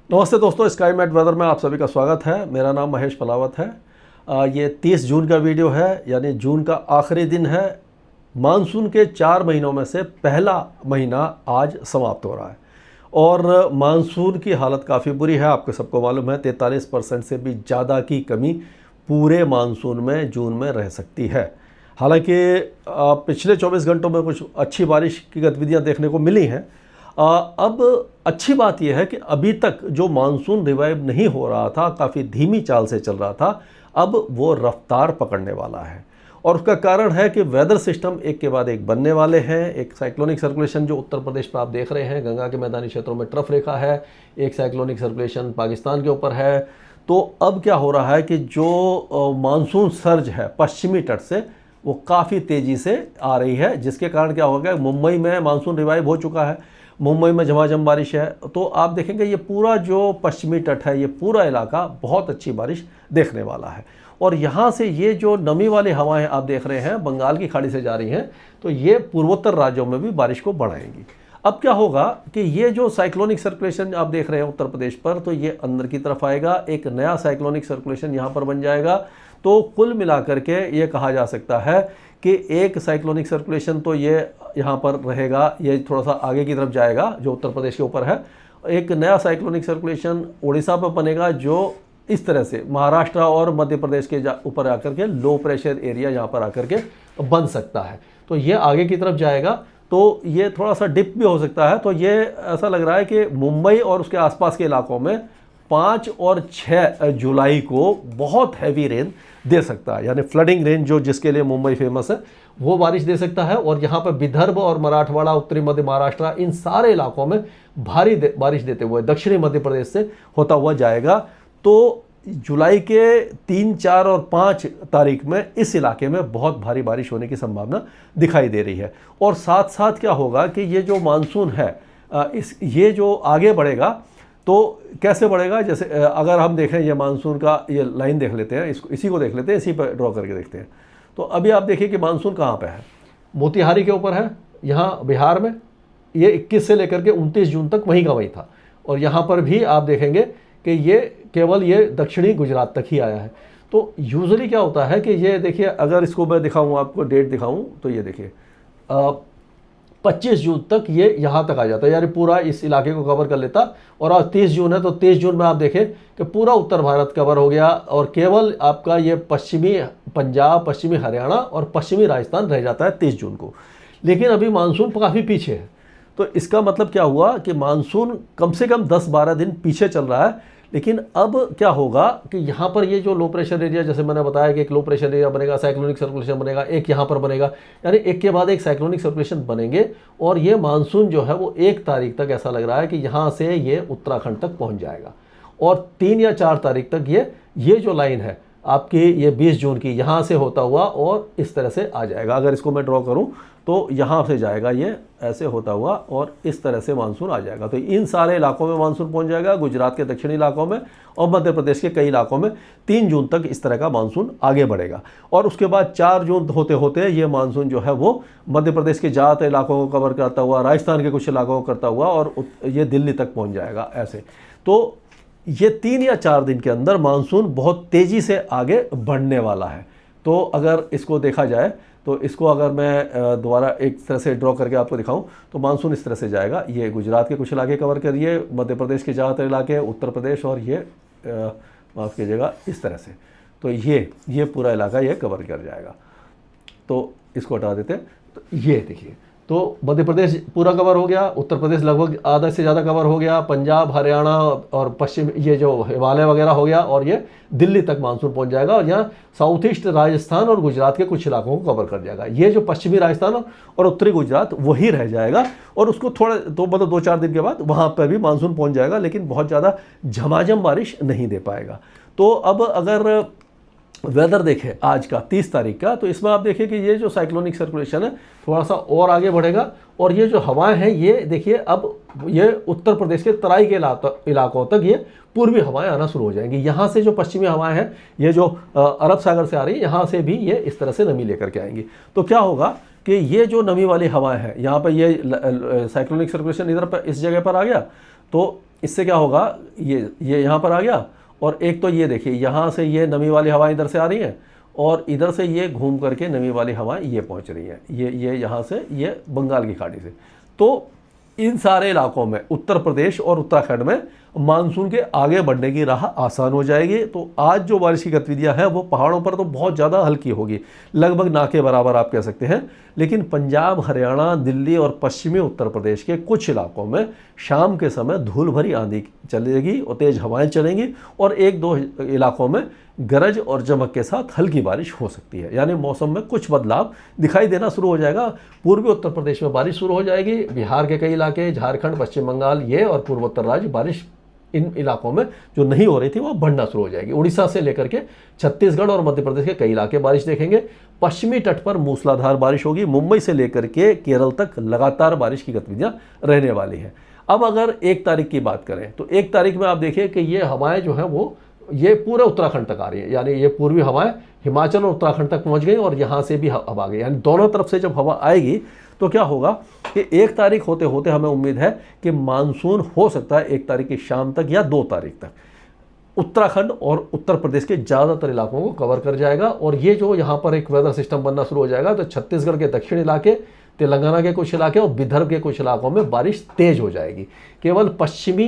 नमस्ते दोस्तों, sky mat weather में आप सभी का स्वागत है। मेरा नाम महेश पलावत है। ये 30 जून का वीडियो है, यानी जून का आखिरी दिन है। मानसून के 4 महीनों में से पहला महीना आज समाप्त हो रहा है और मानसून की हालत काफ़ी बुरी है। आपको सबको मालूम है 43% से भी ज़्यादा की कमी पूरे मानसून में जून में रह सकती है। हालांकि पिछले 24 घंटों में कुछ अच्छी बारिश की गतिविधियां देखने को मिली हैं। अब अच्छी बात यह है कि अभी तक जो मानसून रिवाइव नहीं हो रहा था, काफ़ी धीमी चाल से चल रहा था, अब वो रफ्तार पकड़ने वाला है। और उसका कारण है कि वेदर सिस्टम एक के बाद एक बनने वाले हैं। एक साइक्लोनिक सर्कुलेशन जो उत्तर प्रदेश पर आप देख रहे हैं, गंगा के मैदानी क्षेत्रों में ट्रफ रेखा है। एक साइक्लोनिक सर्कुलेशन पाकिस्तान के ऊपर है। तो अब क्या हो रहा है कि जो मानसून सर्ज है पश्चिमी तट से, वो काफ़ी तेज़ी से आ रही है, जिसके कारण क्या होगा, मुंबई में मानसून रिवाइव हो चुका है। मुंबई में झमाझम बारिश है। तो आप देखेंगे ये पूरा जो पश्चिमी तट है, ये पूरा इलाका बहुत अच्छी बारिश देखने वाला है। और यहाँ से ये जो नमी वाली हवाएं आप देख रहे हैं बंगाल की खाड़ी से जा रही हैं, तो ये पूर्वोत्तर राज्यों में भी बारिश को बढ़ाएंगी। अब क्या होगा कि ये जो साइक्लोनिक सर्कुलेशन आप देख रहे हैं उत्तर प्रदेश पर, तो ये अंदर की तरफ आएगा, एक नया साइक्लोनिक सर्कुलेशन यहाँ पर बन जाएगा। तो कुल मिलाकर के ये कहा जा सकता है कि एक साइक्लोनिक सर्कुलेशन तो ये यहाँ पर रहेगा, ये थोड़ा सा आगे की तरफ जाएगा जो उत्तर प्रदेश के ऊपर है। एक नया साइक्लोनिक सर्कुलेशन उड़ीसा पर बनेगा, जो इस तरह से महाराष्ट्र और मध्य प्रदेश के ऊपर आकर के लो प्रेशर एरिया यहाँ पर आकर के बन सकता है। तो ये आगे की तरफ जाएगा, तो ये थोड़ा सा डिप भी हो सकता है। तो ये ऐसा लग रहा है कि मुंबई और उसके आसपास के इलाकों में 5 और 6 जुलाई को बहुत हैवी रेन दे सकता है, यानी फ्लडिंग रेन जो जिसके लिए मुंबई फेमस है, वो बारिश दे सकता है। और यहाँ पर विदर्भ और मराठवाड़ा, उत्तरी मध्य महाराष्ट्र, इन सारे इलाकों में भारी बारिश देते हुए दक्षिणी मध्य प्रदेश से होता हुआ जाएगा। तो जुलाई के 3, 4 और 5 तारीख में इस इलाके में बहुत भारी बारिश होने की संभावना दिखाई दे रही है। और साथ साथ क्या होगा कि ये जो मानसून है ये जो आगे बढ़ेगा, तो कैसे बढ़ेगा, जैसे अगर हम देखें ये मानसून का ये लाइन देख लेते हैं, इसी को देख लेते हैं, इसी पर ड्रॉ करके देखते हैं। तो अभी आप देखिए कि मानसून कहाँ पे है, मोतिहारी के ऊपर है, यहाँ बिहार में। ये 21 से लेकर के 29 जून तक वहीं का वहीं था। और यहाँ पर भी आप देखेंगे कि ये केवल ये दक्षिणी गुजरात तक ही आया है। तो यूजुअली क्या होता है कि ये देखिए, अगर इसको मैं दिखाऊँ, आपको डेट दिखाऊँ, तो ये देखिए 25 जून तक ये यहाँ तक आ जाता है, यानी पूरा इस इलाके को कवर कर लेता। और आज 30 जून है, तो 30 जून में आप देखें कि पूरा उत्तर भारत कवर हो गया और केवल आपका ये पश्चिमी पंजाब, पश्चिमी हरियाणा और पश्चिमी राजस्थान रह जाता है 30 जून को। लेकिन अभी मानसून काफ़ी पीछे है। तो इसका मतलब क्या हुआ कि मानसून कम से कम 10-12 दिन पीछे चल रहा है। लेकिन अब क्या होगा कि यहाँ पर ये जो लो प्रेशर एरिया, जैसे मैंने बताया कि एक लो प्रेशर एरिया बनेगा, साइक्लोनिक सर्कुलेशन बनेगा, एक यहाँ पर बनेगा, यानी एक के बाद एक साइक्लोनिक सर्कुलेशन बनेंगे। और ये मानसून जो है वो 1 तारीख तक ऐसा लग रहा है कि यहाँ से ये उत्तराखंड तक पहुँच जाएगा। और 3 या 4 तारीख तक ये जो लाइन है आपकी, ये 20 जून की, यहाँ से होता हुआ और इस तरह से आ जाएगा। अगर इसको मैं ड्रॉ करूँ तो यहाँ से जाएगा, ये ऐसे होता हुआ और इस तरह से मानसून आ जाएगा। तो इन सारे इलाकों में मानसून पहुँच जाएगा, गुजरात के दक्षिणी इलाकों में और मध्य प्रदेश के कई इलाकों में 3 जून तक इस तरह का मानसून आगे बढ़ेगा। और उसके बाद 4 जून होते होते ये मानसून जो है वो मध्य प्रदेश के ज़्यादातर इलाकों को कवर करता हुआ, राजस्थान के कुछ इलाकों को करता हुआ और ये दिल्ली तक पहुँच जाएगा ऐसे। तो ये 3 या 4 दिन के अंदर मानसून बहुत तेज़ी से आगे बढ़ने वाला है। तो अगर इसको देखा जाए, तो इसको अगर मैं दोबारा एक तरह से ड्रॉ करके आपको दिखाऊं, तो मानसून इस तरह से जाएगा। ये गुजरात के कुछ इलाके कवर करिए, मध्य प्रदेश के ज़्यादातर इलाके, उत्तर प्रदेश, और ये माफ़ कीजिएगा इस तरह से। तो ये पूरा इलाका ये कवर कर जाएगा। तो इसको हटा देते हैं। तो ये देखिए, तो मध्य प्रदेश पूरा कवर हो गया, उत्तर प्रदेश लगभग आधा से ज़्यादा कवर हो गया, पंजाब, हरियाणा और पश्चिम ये जो हिमालय वगैरह हो गया, और ये दिल्ली तक मानसून पहुंच जाएगा। और यहाँ साउथ ईस्ट राजस्थान और गुजरात के कुछ इलाकों को कवर कर जाएगा। ये जो पश्चिमी राजस्थान और उत्तरी गुजरात वही रह जाएगा। और उसको थोड़ा तो मतलब 2-4 दिन के बाद वहाँ पर भी मानसून पहुँच जाएगा, लेकिन बहुत ज़्यादा झमाझम बारिश नहीं दे पाएगा। तो अब अगर वेदर देखें आज का 30 तारीख का, तो इसमें आप देखिए कि ये जो साइक्लोनिक सर्कुलेशन है थोड़ा सा और आगे बढ़ेगा। और ये जो हवाएं हैं, ये देखिए अब ये उत्तर प्रदेश के तराई के इलाकों तक ये पूर्वी हवाएं आना शुरू हो जाएंगी। यहाँ से जो पश्चिमी हवाएं हैं, ये जो अरब सागर से आ रही है, यहाँ से भी ये इस तरह से नमी लेकर के आएंगी। तो क्या होगा कि ये जो नमी वाली हवाएं हैं, यहाँ पर ये साइक्लोनिक सर्कुलेशन इधर पर इस जगह पर आ गया, तो इससे क्या होगा, ये यहाँ पर आ गया, और एक तो ये देखिए यहाँ से ये नमी वाली हवाएं इधर से आ रही हैं और इधर से ये घूम करके नमी वाली हवाएं ये पहुँच रही हैं, ये यहाँ से ये बंगाल की खाड़ी से। तो इन सारे इलाकों में उत्तर प्रदेश और उत्तराखंड में मानसून के आगे बढ़ने की राह आसान हो जाएगी। तो आज जो बारिश की गतिविधियां हैं वो पहाड़ों पर तो बहुत ज़्यादा हल्की होगी, लगभग ना के बराबर आप कह सकते हैं, लेकिन पंजाब, हरियाणा, दिल्ली और पश्चिमी उत्तर प्रदेश के कुछ इलाकों में शाम के समय धूल भरी आंधी चलेगी और तेज़ हवाएं चलेंगी और एक दो इलाकों में गरज और चमक के साथ हल्की बारिश हो सकती है। यानी मौसम में कुछ बदलाव दिखाई देना शुरू हो जाएगा। पूर्वी उत्तर प्रदेश में बारिश शुरू हो जाएगी, बिहार के कई इलाके, झारखंड, पश्चिम बंगाल ये और पूर्वोत्तर राज्य, बारिश इन इलाकों में जो नहीं हो रही थी वो बढ़ना शुरू हो जाएगी। उड़ीसा से लेकर के छत्तीसगढ़ और मध्य प्रदेश के कई इलाके बारिश देखेंगे। पश्चिमी तट पर मूसलाधार बारिश होगी। मुंबई से लेकर के केरल तक लगातार बारिश की गतिविधियां रहने वाली हैं। अब अगर 1 तारीख की बात करें तो 1 तारीख में आप देखिए कि ये हवाएं जो हैं वो ये पूरे उत्तराखंड तक आ रही है, यानी ये पूर्वी हवाएं हिमाचल और उत्तराखंड तक पहुंच गई और यहाँ से भी हवा आ गई। यानी दोनों तरफ से जब हवा आएगी तो क्या होगा कि 1 तारीख होते होते हमें उम्मीद है कि मानसून हो सकता है 1 तारीख की शाम तक या 2 तारीख तक उत्तराखंड और उत्तर प्रदेश के ज़्यादातर इलाकों को कवर कर जाएगा। और ये जो यहाँ पर एक वेदर सिस्टम बनना शुरू हो जाएगा तो छत्तीसगढ़ के दक्षिण इलाके, तेलंगाना के कुछ इलाके और विदर्भ के कुछ इलाकों में बारिश तेज हो जाएगी। केवल पश्चिमी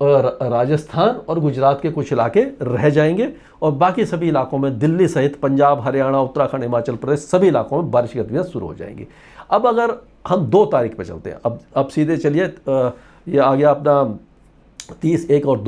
राजस्थान और गुजरात के कुछ इलाके रह जाएंगे और बाकी सभी इलाकों में दिल्ली सहित पंजाब, हरियाणा, उत्तराखंड, हिमाचल प्रदेश सभी इलाकों में बारिश की गतिविधियां शुरू हो जाएंगी। अब अगर हम 2 तारीख पे चलते हैं, अब सीधे चलिए, ये आ गया अपना 30, 1 और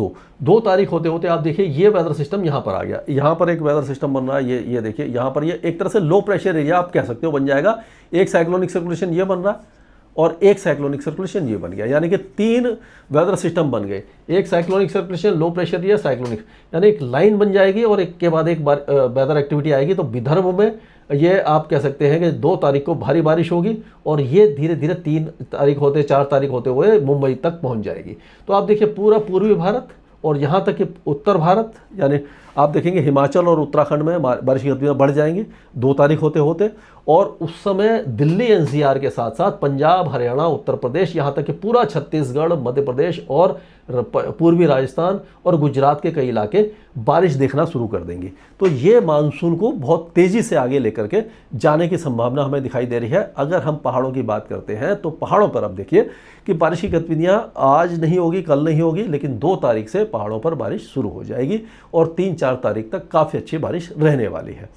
2 तारीख होते होते आप देखिए ये वेदर सिस्टम यहाँ पर आ गया। यहाँ पर एक वेदर सिस्टम बन रहा है, ये देखिए यहाँ पर ये एक तरह से लो प्रेशर एरिया आप कह सकते हो बन जाएगा। एक साइक्लोनिक सर्कुलेशन ये बन रहा है और एक साइक्लोनिक सर्कुलेशन ये बन गया, यानी कि 3 वेदर सिस्टम बन गए। एक cyclonic circulation, low pressure area, cyclonic, यानी एक लाइन बन जाएगी और एक के बाद एक बार वेदर एक्टिविटी आएगी। तो विदर्भ में ये आप कह सकते हैं कि 2 तारीख को भारी बारिश होगी और ये धीरे धीरे 3 तारीख होते 4 तारीख होते हुए मुंबई तक पहुंच जाएगी। तो आप देखिए पूरा पूर्वी भारत और यहाँ तक कि उत्तर भारत, यानी आप देखेंगे हिमाचल और उत्तराखंड में बारिश की गतिविधियाँ बढ़ जाएंगी 2 तारीख होते होते। और उस समय दिल्ली एनसीआर के साथ साथ पंजाब, हरियाणा, उत्तर प्रदेश, यहाँ तक कि पूरा छत्तीसगढ़, मध्य प्रदेश और पूर्वी राजस्थान और गुजरात के कई इलाके बारिश देखना शुरू कर देंगे। तो ये मानसून को बहुत तेज़ी से आगे लेकर के जाने की संभावना हमें दिखाई दे रही है। अगर हम पहाड़ों की बात करते हैं तो पहाड़ों पर अब देखिए कि बारिश की गतिविधियाँ आज नहीं होगी, कल नहीं होगी, लेकिन 2 तारीख से पहाड़ों पर बारिश शुरू हो जाएगी और 3-4 तारीख तक काफ़ी अच्छी बारिश रहने वाली है।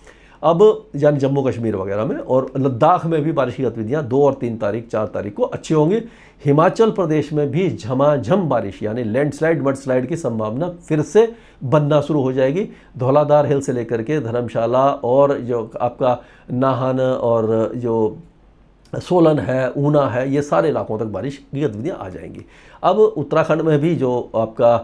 अब यानी जम्मू कश्मीर वगैरह में और लद्दाख में भी बारिश की गतिविधियाँ 2 और 3 तारीख, 4 तारीख को अच्छी होंगी। हिमाचल प्रदेश में भी झमाझम बारिश यानी लैंडस्लाइड, मडस्लाइड की संभावना फिर से बनना शुरू हो जाएगी। धौलाधार हिल से लेकर के धर्मशाला और जो आपका नाहन और जो सोलन है, ऊना है, ये सारे इलाकों तक बारिश की गतिविधियाँ आ जाएंगी। अब उत्तराखंड में भी जो आपका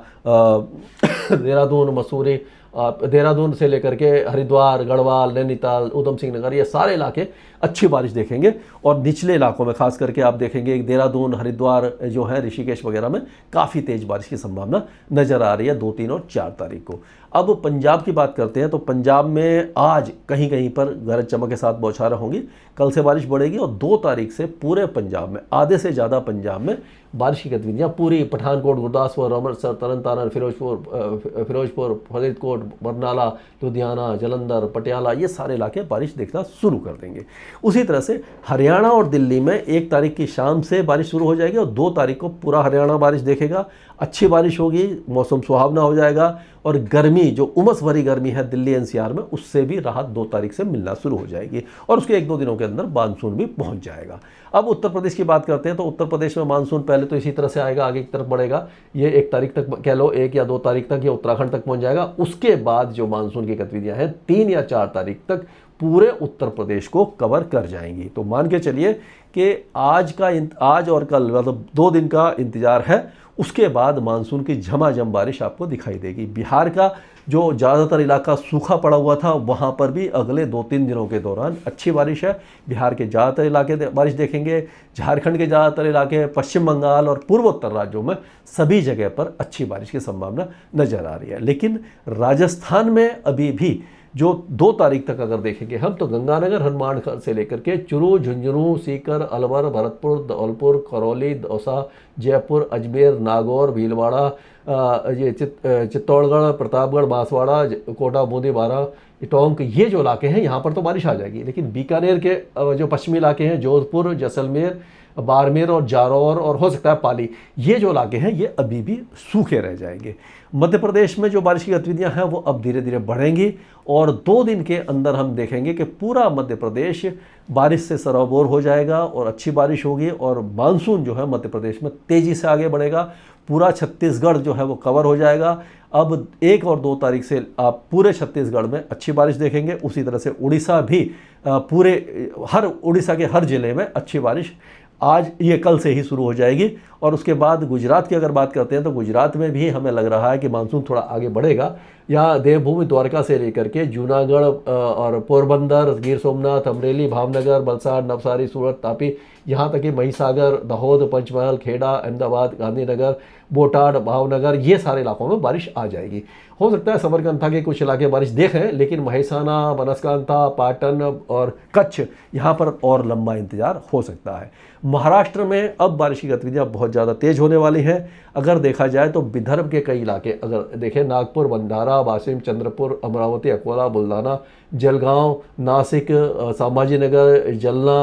देहरादून, मसूरी, देहरादून से लेकर के हरिद्वार, गढ़वाल, नैनीताल, उधम सिंह नगर, ये सारे इलाके अच्छी बारिश देखेंगे। और निचले इलाकों में खास करके आप देखेंगे देहरादून, हरिद्वार जो है, ऋषिकेश वगैरह में काफ़ी तेज़ बारिश की संभावना नज़र आ रही है 2, 3 और 4 तारीख को। अब पंजाब की बात करते हैं तो पंजाब में आज कहीं कहीं पर गरज चमक के साथ बौछारें होंगी। कल से बारिश बढ़ेगी और 2 तारीख से पूरे पंजाब में, आधे से ज़्यादा पंजाब में बारिश की गतिविधियाँ पूरी पठानकोट, गुरदासपुर, अमृतसर, तरन तारण, फिरोजपुर, फरीदकोट, बरनाला, लुधियाना, जलंधर, पटियाला, ये सारे इलाके बारिश देखना शुरू कर देंगे। उसी तरह से हरियाणा और दिल्ली में 1 तारीख की शाम से बारिश शुरू हो जाएगी और 2 तारीख को पूरा हरियाणा बारिश देखेगा। अच्छी बारिश होगी, मौसम सुहावना हो जाएगा और गर्मी, जो उमस भरी गर्मी है दिल्ली एनसीआर में, उससे भी राहत 2 तारीख से मिलना शुरू हो जाएगी और उसके 1-2 दिनों के अंदर मानसून भी पहुंच जाएगा। अब उत्तर प्रदेश की बात करते हैं तो उत्तर प्रदेश में मानसून पहले तो इसी तरह से आएगा, आगे की तरफ बढ़ेगा। ये 1 तारीख तक कह लो, 1 या 2 तारीख तक ये उत्तराखंड तक पहुंच जाएगा। उसके बाद जो मानसून की गतिविधियां हैं 3 या 4 तारीख तक पूरे उत्तर प्रदेश को कवर कर जाएंगी। तो मान के चलिए कि आज और कल मतलब 2 दिन का इंतजार है, उसके बाद मानसून की झमाझम बारिश आपको दिखाई देगी। बिहार का जो ज़्यादातर इलाका सूखा पड़ा हुआ था वहाँ पर भी अगले 2-3 दिनों के दौरान अच्छी बारिश है। बिहार के ज़्यादातर इलाके बारिश देखेंगे, झारखंड के ज़्यादातर इलाके, पश्चिम बंगाल और पूर्वोत्तर राज्यों में सभी जगह पर अच्छी बारिश की संभावना नज़र आ रही है। लेकिन राजस्थान में अभी भी जो 2 तारीख तक अगर देखेंगे हम, तो गंगानगर हनुमानगढ़ से लेकर के चुरू, झुंझुनू, सीकर, अलवर, भरतपुर, धौलपुर, करौली, दौसा, जयपुर, अजमेर, नागौर, भीलवाड़ा, चित्तौड़गढ़, प्रतापगढ़, बांसवाड़ा, कोटा, बूंदी, बारां, टोंक, ये जो इलाके हैं यहाँ पर तो बारिश आ जाएगी। लेकिन बीकानेर के जो पश्चिमी इलाके हैं, जोधपुर, जैसलमेर, बाड़मेर और जालौर और हो सकता है पाली, ये जो इलाके हैं ये अभी भी सूखे रह जाएंगे। मध्य प्रदेश में जो बारिश की गतिविधियां हैं वो अब धीरे धीरे बढ़ेंगी और 2 दिन के अंदर हम देखेंगे कि पूरा मध्य प्रदेश बारिश से सराबोर हो जाएगा और अच्छी बारिश होगी और मानसून जो है मध्य प्रदेश में तेज़ी से आगे बढ़ेगा। पूरा छत्तीसगढ़ जो है वो कवर हो जाएगा। अब 1 और 2 तारीख से आप पूरे छत्तीसगढ़ में अच्छी बारिश देखेंगे। उसी तरह से उड़ीसा भी उड़ीसा के हर ज़िले में अच्छी बारिश आज ये कल से ही शुरू हो जाएगी। और उसके बाद गुजरात की अगर बात करते हैं तो गुजरात में भी हमें लग रहा है कि मानसून थोड़ा आगे बढ़ेगा। यहाँ देवभूमि द्वारका से लेकर के जूनागढ़ और पोरबंदर, गिर सोमनाथ, अमरेली, भावनगर, वलसाड़, नवसारी, सूरत, तापी, यहाँ तक कि महिसागर, दाहोद, पंचमहल, खेड़ा, अहमदाबाद, गांधीनगर, बोटाड, भावनगर, ये सारे इलाकों में बारिश आ जाएगी। हो सकता है समरकंथा के कुछ इलाके बारिश देखें, लेकिन महेसाना, बनासकांठा, पाटन और कच्छ यहाँ पर और लंबा इंतजार हो सकता है। महाराष्ट्र में अब बारिश की गतिविधियाँ बहुत ज़्यादा तेज होने वाली हैं। अगर देखा जाए तो विदर्भ के कई इलाके अगर देखें, नागपुर, भंडारा, वाशिम, चंद्रपुर, अमरावती, अकोला, बुल्ढाना, जलगांव, नासिक, संभाजीनगर, जलना,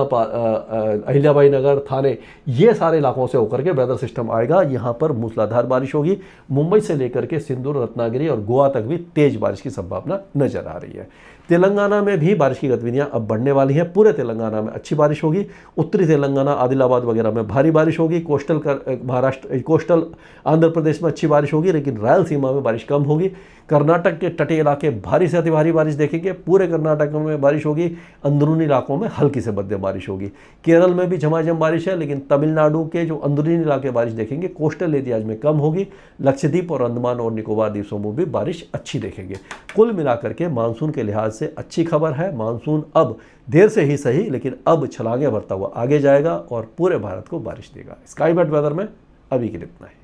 अहिल्याबाई नगर, थाने, ये सारे इलाकों से होकर के वेदर सिस्टम आएगा। यहाँ पर मूसलाधार बारिश होगी। मुंबई से लेकर के सिंदूर, रत्नागिरी और गोवा तक भी तेज बारिश की संभावना नजर आ रही है। तेलंगाना में भी बारिश की गतिविधियां अब बढ़ने वाली हैं। पूरे तेलंगाना में अच्छी बारिश होगी। उत्तरी तेलंगाना, आदिलाबाद वगैरह में भारी बारिश होगी। कोस्टल आंध्र प्रदेश में अच्छी बारिश होगी, लेकिन रायलसीमा में बारिश कम होगी। कर्नाटक के तटीय इलाके भारी से अति भारी बारिश देखेंगे। पूरे कर्नाटक में बारिश होगी। अंदरूनी इलाकों में हल्की से मध्यम बारिश होगी। केरल में भी झमाझम बारिश है, लेकिन तमिलनाडु के जो अंदरूनी इलाके बारिश देखेंगे कोस्टल एरियाज में कम होगी। लक्षद्वीप और अंडमान और निकोबार द्वीपों में भी बारिश अच्छी देखेंगे। कुल मिलाकर के मानसून के लिहाज से अच्छी खबर है। मानसून अब देर से ही सही, लेकिन अब छलांगे भरता हुआ आगे जाएगा और पूरे भारत को बारिश देगा। स्काई बेट वेदर में अभी के लिए इतना ही।